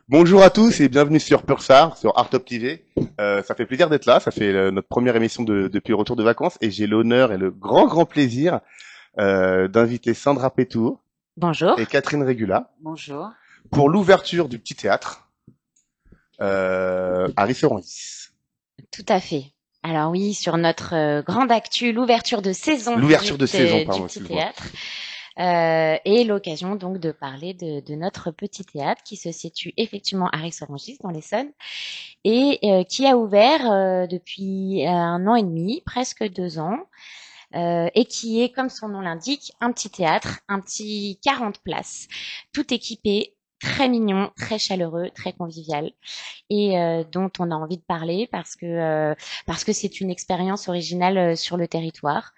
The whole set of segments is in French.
Bonjour à tous et bienvenue sur Pulsar, sur Artop TV. Ça fait plaisir d'être là, ça fait notre première émission depuis le retour de vacances et j'ai l'honneur et le grand plaisir d'inviter Sandra Pétour Bonjour. et Catherine Régula Bonjour. pour l'ouverture du petit théâtre à Rissorangis. Tout à fait. Alors oui, sur notre grande actu, l'ouverture de saison du petit théâtre. Et l'occasion donc de parler de notre petit théâtre qui se situe effectivement à Rissorangis dans l'Essonne et qui a ouvert depuis 1 an et demi, presque 2 ans, et qui est, comme son nom l'indique, un petit théâtre, un petit 40 places, tout équipé, très mignon, très chaleureux, très convivial, et dont on a envie de parler parce que c'est une expérience originale sur le territoire.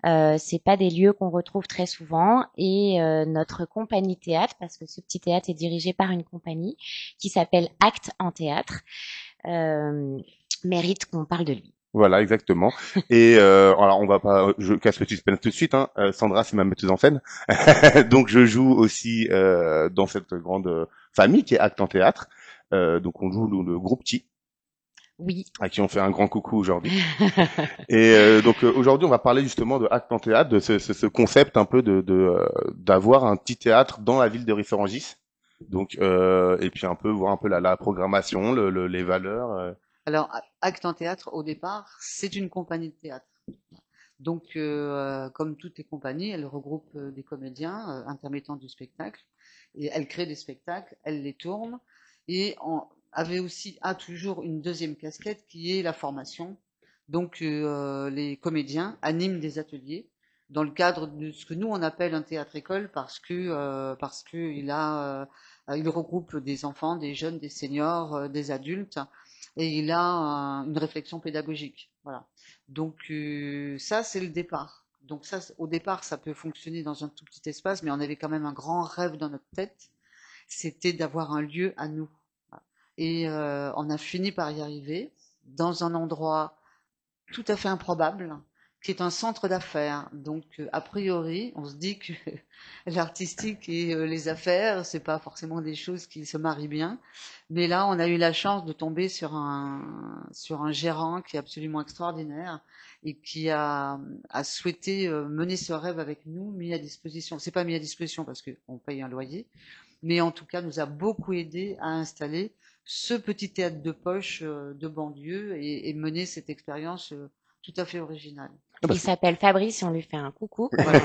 C'est pas des lieux qu'on retrouve très souvent, et notre compagnie théâtre, parce que ce petit théâtre est dirigé par une compagnie qui s'appelle Acte en théâtre, mérite qu'on parle de lui. Voilà, exactement. Et alors on va pas, je casse le suspense tout de suite. Sandra, c'est ma metteuse en scène, donc je joue aussi dans cette grande famille qui est Acte en théâtre. Donc on joue le groupe T. Oui. À qui on fait un grand coucou aujourd'hui. Et donc aujourd'hui, on va parler justement de Acte en théâtre, de ce concept un peu d'avoir un petit théâtre dans la ville de Rissorangis. Donc et puis un peu voir un peu la programmation, les valeurs. Alors, Acte en théâtre, au départ, c'est une compagnie de théâtre. Donc, comme toutes les compagnies, elle regroupe des comédiens intermittents du spectacle, et elle crée des spectacles, elle les tourne, et a toujours une deuxième casquette qui est la formation. Donc, les comédiens animent des ateliers dans le cadre de ce que nous on appelle un théâtre-école parce que il regroupe des enfants, des jeunes, des seniors, des adultes, et il a une réflexion pédagogique. Voilà. Donc ça, c'est le départ. Donc ça, au départ, ça peut fonctionner dans un tout petit espace, mais on avait quand même un grand rêve dans notre tête, c'était d'avoir un lieu à nous. Voilà. Et on a fini par y arriver dans un endroit tout à fait improbable, qui est un centre d'affaires. Donc, a priori, on se dit que l'artistique et les affaires, c'est pas forcément des choses qui se marient bien. Mais là, on a eu la chance de tomber sur un gérant qui est absolument extraordinaire et qui a souhaité mener ce rêve avec nous, mis à disposition. C'est pas mis à disposition parce qu'on paye un loyer, mais en tout cas, nous a beaucoup aidé à installer ce petit théâtre de poche de banlieue et mener cette expérience tout à fait originale. Il s'appelle Fabrice et on lui fait un coucou. Voilà,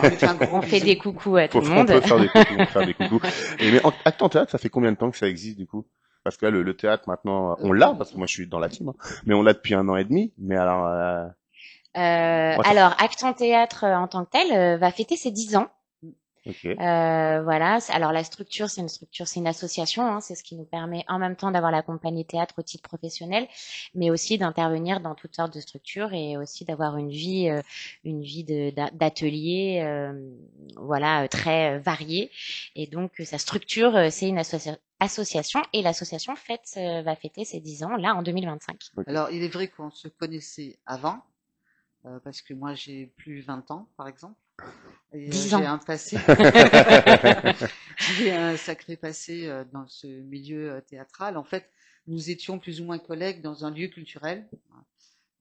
on fait des coucous à tout le monde. On peut faire des coucous. Mais Acte en théâtre, ça fait combien de temps que ça existe du coup? Parce que là, le théâtre maintenant, on l'a, parce que moi je suis dans la team, mais on l'a depuis 1 an et demi. Mais alors, Acte en théâtre en tant que tel va fêter ses 10 ans. Okay. Voilà. Alors la structure, c'est une association. Hein, c'est ce qui nous permet en même temps d'avoir la compagnie théâtre au titre professionnel, mais aussi d'intervenir dans toutes sortes de structures et aussi d'avoir une vie d'atelier, voilà, très variée. Et donc sa structure, c'est une association, et l'association va fêter ses 10 ans là en 2025. Okay. Alors il est vrai qu'on se connaissait avant, parce que moi j'ai plus 20 ans par exemple. J'ai un passé, j'ai un sacré passé dans ce milieu théâtral. En fait, nous étions plus ou moins collègues dans un lieu culturel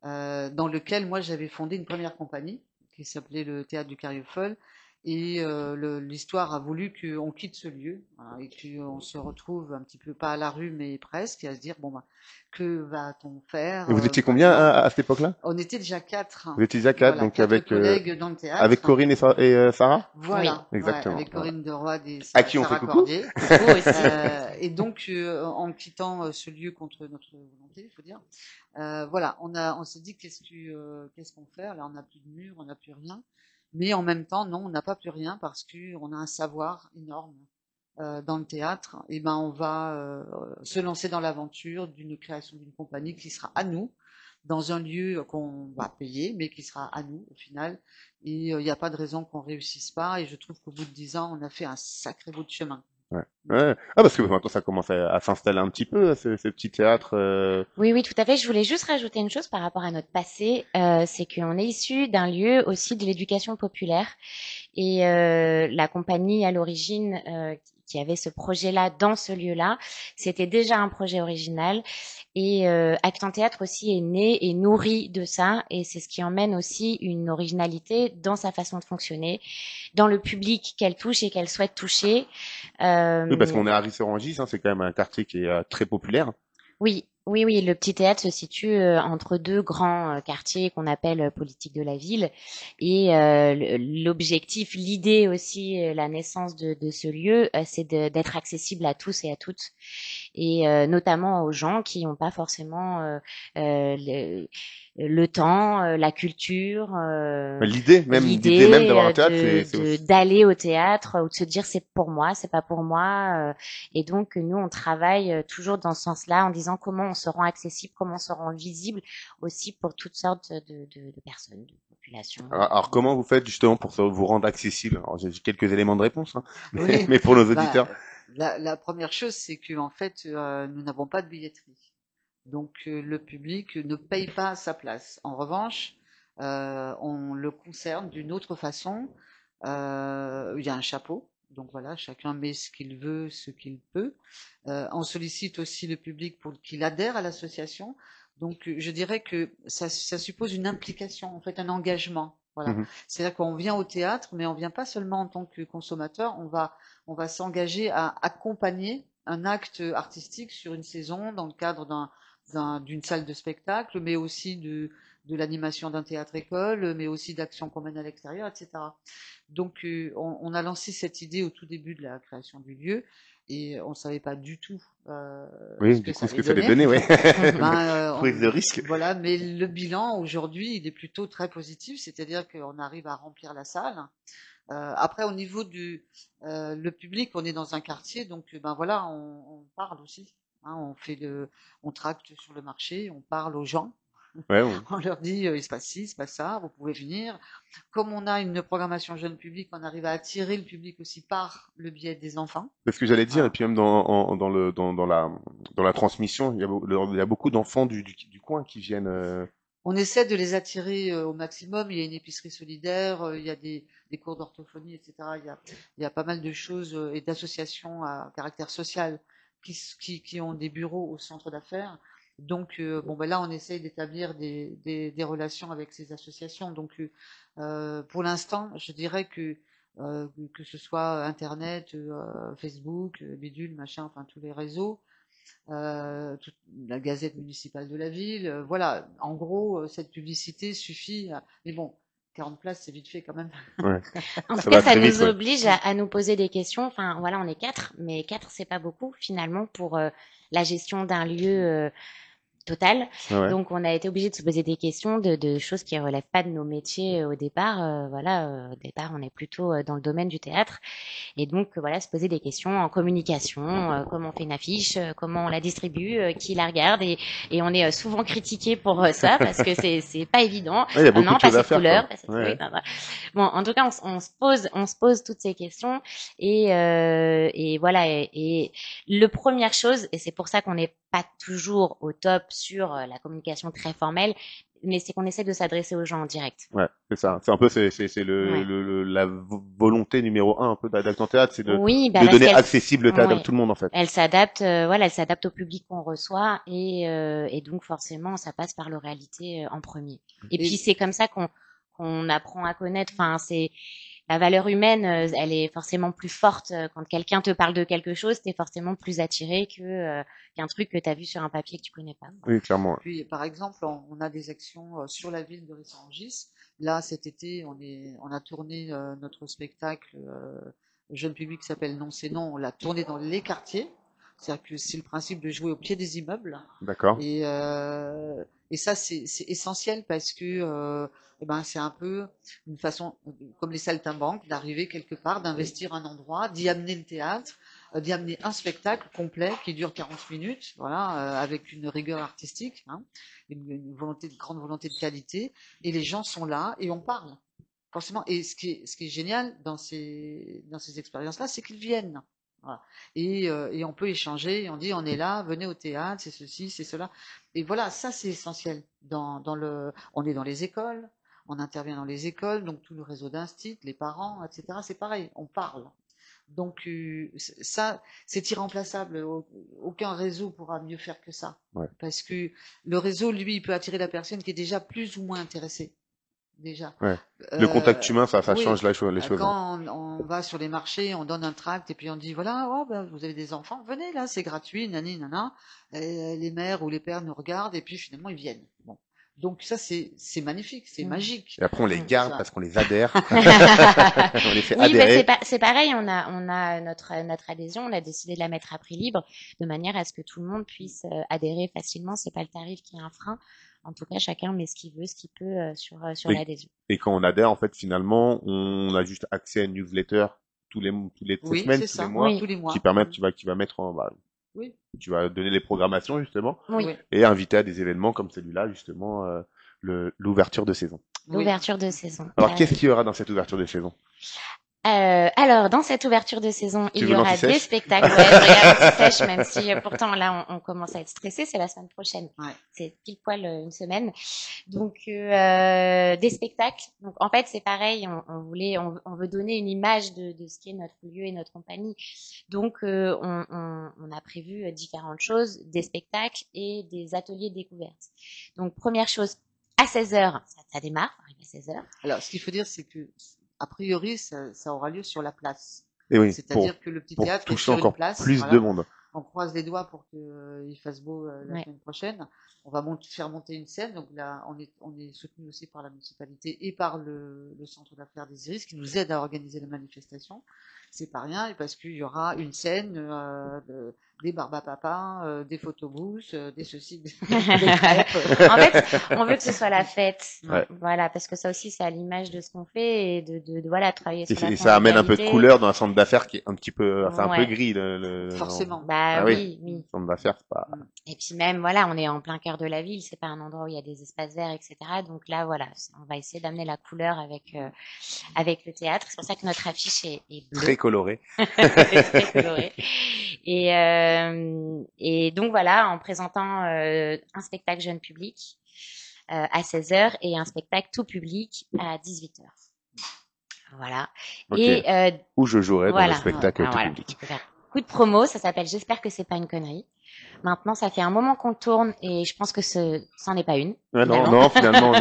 dans lequel moi j'avais fondé une première compagnie qui s'appelait le Théâtre du Carriofol. Et l'histoire a voulu qu'on quitte ce lieu, voilà, et qu'on se retrouve un petit peu, pas à la rue, mais presque, et à se dire, bon, que va-t-on faire? Et vous étiez combien à cette époque-là? On était déjà 4. Vous étiez déjà 4, voilà, donc avec collègues dans le théâtre. Avec Corinne et Sarah? Voilà, oui, exactement. Ouais, avec Corinne de Roide et Sarah, à qui on fait coucou Cordier. Et donc, en quittant ce lieu contre notre volonté, il faut dire, voilà, on s'est dit qu'est-ce qu'on fait? Là, on n'a plus de mur, on n'a plus rien. Mais en même temps, non, on n'a pas plus rien parce qu'on a un savoir énorme dans le théâtre. Et ben, on va se lancer dans l'aventure d'une création d'une compagnie qui sera à nous, dans un lieu qu'on va payer, mais qui sera à nous au final. Et il n'y a pas de raison qu'on réussisse pas. Et je trouve qu'au bout de 10 ans, on a fait un sacré bout de chemin. Ouais. Ouais. Ah, parce que maintenant ça commence à s'installer un petit peu, ces petits théâtres. Oui, oui, tout à fait. Je voulais juste rajouter une chose par rapport à notre passé, c'est qu'on est issu d'un lieu aussi de l'éducation populaire. Et la compagnie à l'origine qui avait ce projet-là dans ce lieu-là, c'était déjà un projet original. Et Acte en Théâtre aussi est né et nourri de ça. Et c'est ce qui emmène aussi une originalité dans sa façon de fonctionner, dans le public qu'elle touche et qu'elle souhaite toucher. Oui, parce Euh, qu'on est à Rissorangis, hein, c'est quand même un quartier qui est très populaire. Oui, oui, oui, le petit théâtre se situe entre deux grands quartiers qu'on appelle politique de la ville. Et l'objectif, l'idée aussi, la naissance de ce lieu, c'est d'être accessible à tous et à toutes, et notamment aux gens qui n'ont pas forcément le temps, la culture, L'idée même l'idée d'avoir un théâtre, c'est aussi. d'aller au théâtre ou de se dire c'est pour moi, c'est pas pour moi. Et donc nous on travaille toujours dans ce sens-là en disant comment on se rend accessible, comment on se rend visible aussi pour toutes sortes de personnes, de populations. Alors, comment vous faites justement pour vous rendre accessible? Alors, j'ai quelques éléments de réponse, hein, Oui, mais pour nos bah, auditeurs. la première chose, c'est que en fait, nous n'avons pas de billetterie. Donc le public ne paye pas sa place. En revanche, on le concerne d'une autre façon. Il y a un chapeau, donc voilà, chacun met ce qu'il veut, ce qu'il peut. On sollicite aussi le public pour qu'il adhère à l'association. Donc je dirais que ça suppose une implication, en fait, un engagement. Voilà. Mhm. C'est-à-dire qu'on vient au théâtre, mais on vient pas seulement en tant que consommateur, on va s'engager à accompagner un acte artistique sur une saison dans le cadre d'une salle de spectacle, mais aussi de l'animation d'un théâtre-école, mais aussi d'actions qu'on mène à l'extérieur, etc. Donc, on a lancé cette idée au tout début de la création du lieu et on ne savait pas du tout Oui, ce du que coup, ça ce allait que ça allait donner. donner, oui. Ben, Prise de risque. voilà, mais le bilan aujourd'hui, il est plutôt très positif, c'est-à-dire qu'on arrive à remplir la salle. Après, au niveau du le public, on est dans un quartier, donc ben voilà, on parle aussi. Hein, on tracte sur le marché, on parle aux gens. Ouais, On leur dit il se passe ci, il se passe ça, vous pouvez venir. Comme on a une programmation jeune public, on arrive à attirer le public aussi par le biais des enfants. c'est ce que j'allais dire. Et Voilà. puis même dans la transmission, il y a beaucoup d'enfants du coin qui viennent. On essaie de les attirer au maximum. Il y a une épicerie solidaire, il y a des cours d'orthophonie, etc. Il y a pas mal de choses et d'associations à caractère social qui ont des bureaux au centre d'affaires. Donc, bon, ben là, on essaye d'établir des relations avec ces associations. Donc, pour l'instant, je dirais que ce soit Internet, Facebook, Bidule, machin, enfin tous les réseaux, la gazette municipale de la ville. Voilà, en gros, cette publicité suffit. Mais bon, 40 places, c'est vite fait quand même. Ouais, En tout ça cas, va ça très vite, nous ouais. oblige à nous poser des questions. Enfin, voilà, on est quatre, mais quatre, c'est pas beaucoup finalement pour la gestion d'un lieu total. Ouais, ouais. Donc, on a été obligé de se poser des questions de choses qui relèvent pas de nos métiers au départ. Voilà, au départ, on est plutôt dans le domaine du théâtre. Et donc, voilà, se poser des questions en communication, comment on fait une affiche, comment on la distribue, qui la regarde. Et on est souvent critiqué pour ça parce que c'est pas évident. Ouais, il y a beaucoup Non, de pas choses à cette faire, couleur, quoi. pas cette... Ouais, Oui, ouais. ben, voilà. Bon, en tout cas, on se pose toutes ces questions. Et voilà. Et le première chose, et c'est pour ça qu'on n'est pas toujours au top sur la communication très formelle, mais c'est qu'on essaie de s'adresser aux gens en direct. Ouais, c'est ça. C'est un peu c'est Ouais. la volonté numéro un peu d'Acte en Théâtre, c'est Oui, bah de parce donner qu'elle, accessible le théâtre à ouais, tout le monde en fait. elle s'adapte, voilà, elle s'adapte au public qu'on reçoit et donc forcément, ça passe par l'oralité en premier. Et puis Et, c'est comme ça qu'on apprend à connaître. Enfin, c'est la valeur humaine, elle est forcément plus forte quand quelqu'un te parle de quelque chose, t'es forcément plus attiré qu'un truc que t'as vu sur un papier que tu connais pas. Oui, clairement. puis, par exemple, on a des actions sur la ville de Rissorangis. Là, cet été, on a tourné notre spectacle jeune public qui s'appelle Non, c'est non. On l'a tourné dans les quartiers. C'est-à-dire que c'est le principe de jouer au pied des immeubles. D'accord. Et ça, c'est essentiel parce que eh ben, c'est un peu une façon, comme les saltimbanques, d'arriver quelque part, d'investir un endroit, d'y amener le théâtre, d'y amener un spectacle complet qui dure 40 minutes, voilà, avec une rigueur artistique, hein, une volonté, de grande volonté de qualité. Et les gens sont là et on parle. Forcément. Et ce qui est génial dans ces expériences-là, c'est qu'ils viennent. Voilà. Et on peut échanger, on dit on est là, venez au théâtre, c'est ceci, c'est cela. Et voilà, ça c'est essentiel. On est dans les écoles, on intervient dans les écoles, donc tout le réseau d'instit, les parents, etc. C'est pareil, on parle. Donc ça, c'est irremplaçable. Aucun réseau pourra mieux faire que ça. Ouais. Parce que le réseau, lui, il peut attirer la personne qui est déjà plus ou moins intéressée. Déjà. Ouais. Le contact humain, ça oui, change les choses. Quand on va sur les marchés, on donne un tract et puis on dit voilà, oh, ben, vous avez des enfants, venez là, c'est gratuit, nani, nana. Et les mères ou les pères nous regardent et puis finalement ils viennent. Bon. Donc ça c'est magnifique, c'est magique. Et après on les garde parce qu'on les adhère. On les fait adhérer. C'est pareil, on a notre adhésion, on a décidé de la mettre à prix libre de manière à ce que tout le monde puisse adhérer facilement. C'est pas le tarif qui est un frein. En tout cas, chacun met ce qu'il veut, ce qu'il peut sur l'adhésion. Et quand on adhère, en fait, finalement, on a juste accès à une newsletter toutes les semaines, tous les mois, qui permettent, qui va mettre en, tu vas donner les programmations justement, et inviter à des événements comme celui-là justement, l'ouverture de saison. L'ouverture de saison. Alors, qu'est-ce qu'il y aura dans cette ouverture de saison? Alors, dans cette ouverture de saison, il y aura des spectacles. Ouais, je regarde l'anti-sèche, même si pourtant là, on commence à être stressé. C'est la semaine prochaine. Ouais. C'est pile poil une semaine. Donc, des spectacles. Donc, en fait, c'est pareil. On veut donner une image de ce qu'est notre lieu et notre compagnie. Donc, on a prévu différentes choses, des spectacles et des ateliers de découverte. Donc, première chose, à 16h, ça démarre. Arrive à 16h. Alors, ce qu'il faut dire, c'est que a priori, ça aura lieu sur la place. Et oui, c'est-à-dire que le petit théâtre est sur encore une place. Plus de monde. On croise les doigts pour qu'il fasse beau la semaine prochaine. On va faire monter une scène. Donc là, on est soutenu aussi par la municipalité et par le centre d'affaires des Iris qui nous aide à organiser la manifestation. C'est pas rien, parce qu'il y aura une scène, des barbapapa, des photobooths, des ceci, des crêpes. En fait, on veut que ce soit la fête. Ouais. Voilà, parce que ça aussi, c'est à l'image de ce qu'on fait et de voilà, travailler sur la et ça amène un peu de couleur dans un centre d'affaires qui est un petit peu, c'est un peu gris. Forcément. Bah oui. Centre d'affaires, c'est pas... Et puis même, voilà, on est en plein cœur de la ville, c'est pas un endroit où il y a des espaces verts, etc. Donc là, voilà, on va essayer d'amener la couleur avec le théâtre. C'est pour ça que notre affiche est bleue. Très colorée. Très colorée. Et donc voilà, en présentant un spectacle jeune public à 16h et un spectacle tout public à 18h. Voilà. Okay. Et où je jouerai dans le spectacle tout public. Coup de promo, ça s'appelle J'espère que c'est pas une connerie. Maintenant, ça fait un moment qu'on le tourne et je pense que c'en est pas une. Non, finalement,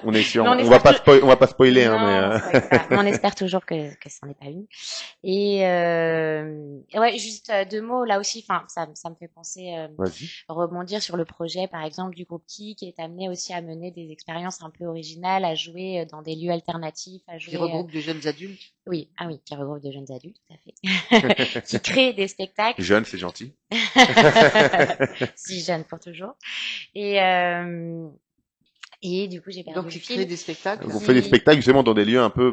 on est sûr. On va pas spoiler, non, mais on espère toujours que c'en est pas une. Et ouais, juste 2 mots là aussi. Enfin, ça me fait penser rebondir sur le projet, par exemple, du groupe qui est amené aussi à mener des expériences un peu originales, à jouer dans des lieux alternatifs, à jouer. Qui regroupe de jeunes adultes. Oui, qui regroupe de jeunes adultes, tout à fait. Qui crée des spectacles. Jeunes, c'est gentil. Si jeune pour toujours. Et du coup, j'ai perdu le fil. Donc, il crée des spectacles. Vous faites des spectacles justement dans des lieux un peu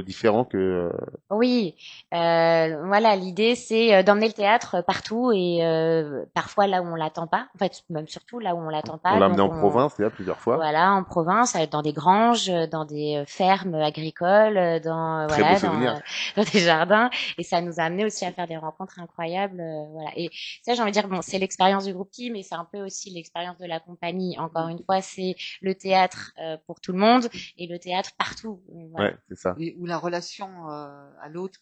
différents que. Oui, voilà, l'idée c'est d'emmener le théâtre partout et parfois là où on l'attend pas. En fait, même surtout là où on l'attend pas. On l'a amené en province, il y a plusieurs fois. Voilà, en province, dans des granges, dans des fermes agricoles, dans des jardins. Et ça nous a amené aussi à faire des rencontres incroyables. Voilà. Et ça, j'ai envie de dire, bon, c'est l'expérience du groupe Qui, mais c'est un peu aussi l'expérience de la compagnie. Encore une fois, c'est le théâtre pour tout le monde et le théâtre partout. Voilà. Ouais, c'est ça. Et où la relation à l'autre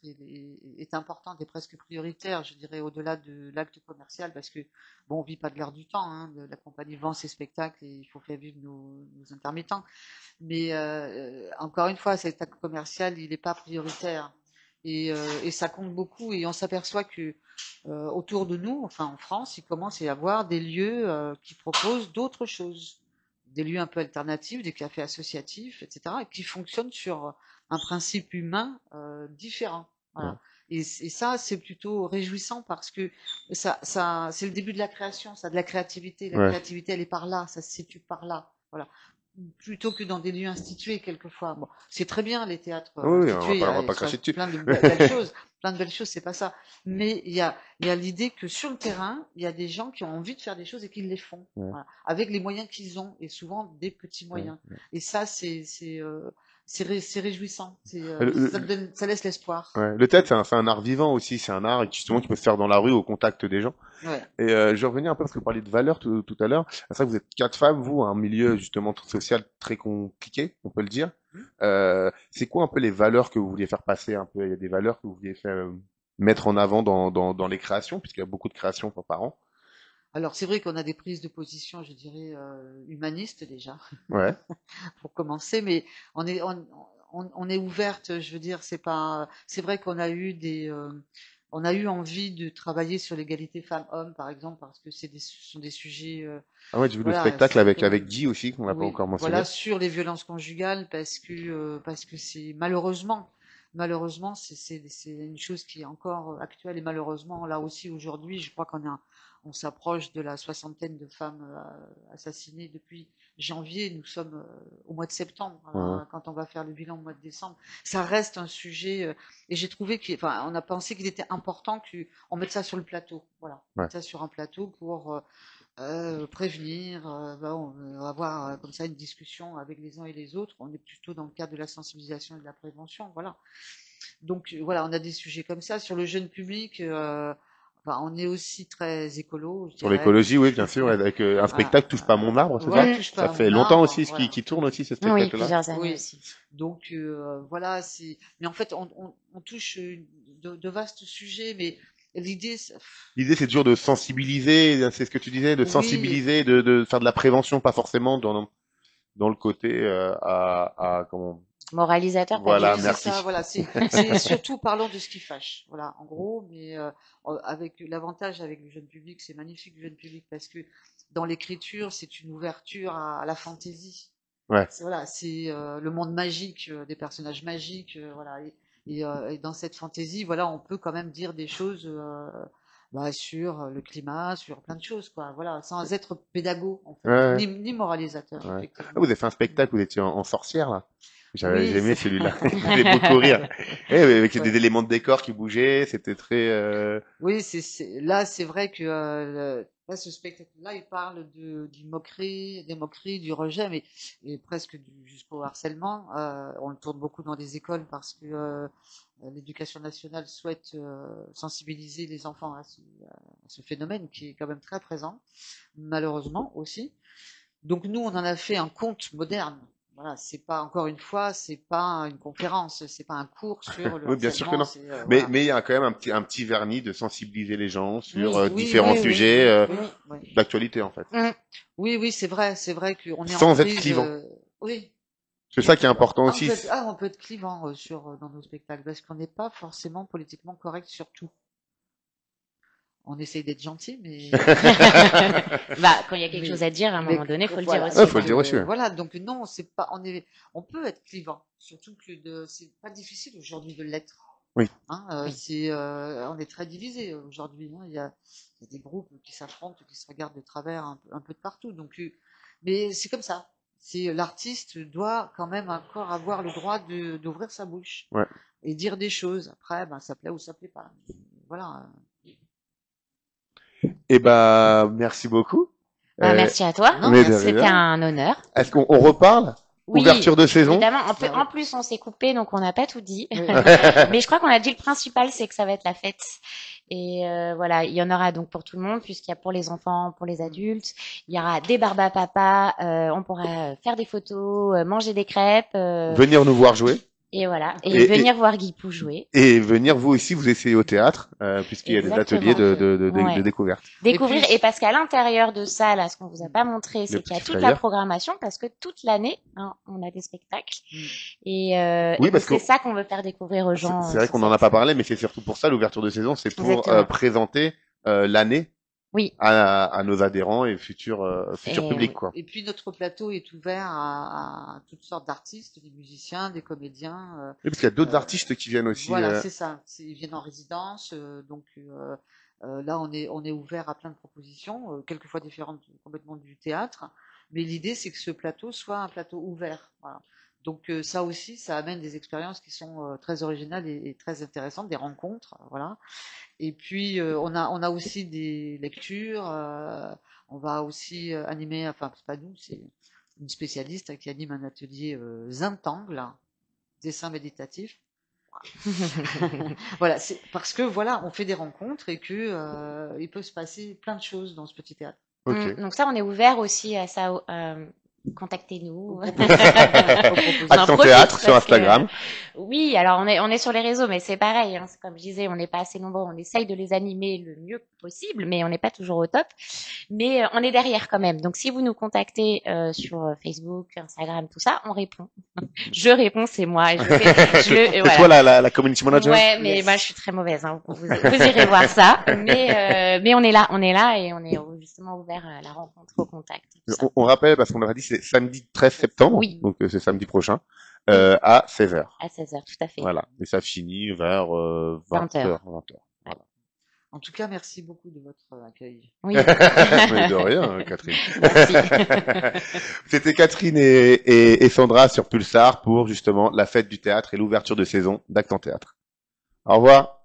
est importante et presque prioritaire, je dirais, au-delà de l'acte commercial, parce que bon, on vit pas de l'air du temps. Hein, la compagnie vend ses spectacles et il faut faire vivre nos intermittents. Mais encore une fois, cet acte commercial, il n'est pas prioritaire. Et ça compte beaucoup. Et on s'aperçoit que autour de nous, enfin en France, il commence à y avoir des lieux qui proposent d'autres choses, des lieux un peu alternatifs, des cafés associatifs, etc., qui fonctionnent sur un principe humain différent. Voilà. Et ça, c'est plutôt réjouissant parce que ça, c'est le début de la création, ça, de la créativité. La créativité, elle est par là, ça se situe par là. Voilà. Plutôt que dans des lieux institués quelquefois. Bon, c'est très bien les théâtres institués, on va pas cracher dessus. Plein de belles choses, c'est pas ça. Mais il y a l'idée que sur le terrain, il y a des gens qui ont envie de faire des choses et qui les font, voilà, avec les moyens qu'ils ont et souvent des petits moyens. Et ça, c'est c'est réjouissant. Ça laisse l'espoir. Ouais. Le théâtre, c'est un art vivant aussi. C'est un art justement qui peut se faire dans la rue au contact des gens. Ouais. Et je vais revenir un peu parce que vous parliez de valeurs tout à l'heure. C'est vrai que vous êtes 4 femmes, vous, un milieu justement social très compliqué, on peut le dire. C'est quoi un peu les valeurs que vous vouliez faire passer un peu? Il y a des valeurs que vous vouliez faire mettre en avant dans les créations, puisqu'il y a beaucoup de créations par an. Alors c'est vrai qu'on a des prises de position, je dirais, humanistes déjà, Ouais. pour commencer, mais on est ouverte, je veux dire, c'est vrai qu'on a eu on a eu envie de travailler sur l'égalité femmes-hommes, par exemple, parce que ce sont des sujets, Ah ouais, j'ai vu le voilà, spectacle avec Guy aussi, qu'on n'a pas oui, encore mentionné. voilà, sur les violences conjugales, parce que c'est malheureusement, c'est une chose qui est encore actuelle et malheureusement là aussi aujourd'hui, je crois on s'approche de la soixantaine de femmes assassinées depuis janvier. Nous sommes au mois de septembre, quand on va faire le bilan au mois de décembre. Ça reste un sujet et j'ai trouvé on a pensé qu'il était important qu'on mette ça sur le plateau, voilà, mettre ça sur un plateau pour prévenir, avoir comme ça une discussion avec les uns et les autres. On est plutôt dans le cadre de la sensibilisation et de la prévention, voilà. Donc voilà, on a des sujets comme ça sur le jeune public. On est aussi très écolo. Sur l'écologie, oui, bien sûr, avec un spectacle Touche pas à mon arbre, c'est ça? Ça fait longtemps aussi qui tourne aussi ce spectacle-là. Oui, plusieurs années aussi. Donc voilà, mais en fait on touche de vastes sujets, mais l'idée c'est toujours de sensibiliser, c'est ce que tu disais, de sensibiliser, de faire de la prévention, pas forcément dans le côté comment moralisateur. Voilà, oui, merci. C'est ça, voilà, c'est surtout parlons de ce qui fâche, voilà, en gros, mais avec l'avantage avec le jeune public, c'est magnifique le jeune public parce que dans l'écriture, c'est une ouverture à la fantaisie. Ouais. Voilà, c'est le monde magique, des personnages magiques, voilà, et dans cette fantaisie, voilà, on peut quand même dire des choses sur le climat, sur plein de choses, quoi, voilà, sans être pédago, en fait, ni moralisateur. Ah, vous avez fait un spectacle, vous étiez en sorcière là. J'ai aimé c'est celui-là. Il fait beaucoup rire. Avec des éléments de décor qui bougeaient, c'était très. Oui, là, c'est vrai que là, ce spectacle-là, il parle des moqueries, du rejet, mais et presque jusqu'au harcèlement. On le tourne beaucoup dans les écoles parce que l'éducation nationale souhaite sensibiliser les enfants à ce phénomène qui est quand même très présent, malheureusement aussi. Donc nous, on en a fait un conte moderne. Voilà, c'est pas encore une fois, c'est pas une conférence, c'est pas un cours sur le Oui, bien sûr que non. voilà. Mais il y a quand même un petit vernis de sensibiliser les gens sur différents sujets d'actualité en fait. Oui, c'est vrai qu'on est sans être clivant. Oui. C'est ça qui est important aussi. On peut être clivant dans nos spectacles parce qu'on n'est pas forcément politiquement correct sur tout. On essaye d'être gentil, mais quand il y a quelque chose à dire, à un moment donné, faut le dire aussi. Faut le dire aussi. Voilà, donc non, c'est pas, on peut être clivant, surtout que c'est pas difficile aujourd'hui de l'être. Oui. On est très divisé aujourd'hui. Il y a des groupes qui s'affrontent, qui se regardent de travers un peu de partout. Donc, mais c'est comme ça. L'artiste doit quand même encore avoir le droit d'ouvrir sa bouche et dire des choses. Après, ça plaît ou ça plaît pas. Voilà. Merci beaucoup. Merci à toi. C'était un honneur. Est-ce qu'on reparle? Ouverture de saison. Évidemment. En plus, on s'est coupé, donc on n'a pas tout dit. Mais je crois qu'on a dit le principal, c'est que ça va être la fête. Et voilà, il y en aura donc pour tout le monde, puisqu'il y a pour les enfants, pour les adultes. Il y aura des barbes à papa. On pourra faire des photos, manger des crêpes. Venir nous voir jouer. Et voilà. Et venir voir Guipou jouer. Et venir vous aussi vous essayer au théâtre, puisqu'il y a des ateliers de découverte. Découvrir. Et parce qu'à l'intérieur de ça, là, ce qu'on vous a pas montré, c'est qu'il y a toute la programmation, parce que toute l'année, on a des spectacles. Et c'est ça qu'on veut faire découvrir aux gens. C'est vrai qu'on en a pas parlé, mais c'est surtout pour ça, l'ouverture de saison, c'est pour présenter l'année. Oui. À nos adhérents et futurs publics, quoi. Et puis notre plateau est ouvert à toutes sortes d'artistes, des musiciens, des comédiens. Oui, parce qu'il y a d'autres artistes qui viennent aussi. Voilà, c'est ça. Ils viennent en résidence, donc là on est ouvert à plein de propositions, quelquefois différentes complètement du théâtre. Mais l'idée c'est que ce plateau soit un plateau ouvert. Voilà. Donc ça aussi, ça amène des expériences qui sont très originales et très intéressantes, des rencontres, voilà. Et puis on a aussi des lectures. On va aussi animer, enfin c'est pas nous, c'est une spécialiste qui anime un atelier Zintangle. dessin méditatif. Voilà, c'est parce que voilà, on fait des rencontres et que il peut se passer plein de choses dans ce petit théâtre. Okay. Donc ça, on est ouvert aussi à ça. Contactez-nous. Accent Théâtre sur Instagram. Oui, alors on est sur les réseaux, mais c'est pareil. Hein, comme je disais, on n'est pas assez nombreux. On essaye de les animer le mieux possible, mais on n'est pas toujours au top. Mais on est derrière quand même. Donc si vous nous contactez sur Facebook, Instagram, tout ça, on répond. Je réponds, c'est moi. C'est toi la community manager. Ouais, mais moi je suis très mauvaise. Hein, vous irez voir ça. Mais on est là et on est justement ouvert à la rencontre, au contact. On rappelle parce qu'on l'a dit, c'est samedi 13 septembre, oui. Donc c'est samedi prochain, à 16h. À 16h, tout à fait. Voilà, et ça finit vers 20h. Voilà. En tout cas, merci beaucoup de votre accueil. Oui. Mais de rien, Catherine. Merci. C'était Catherine et Sandra sur Pulsar pour justement la fête du théâtre et l'ouverture de saison d'Acte en Théâtre. Au revoir.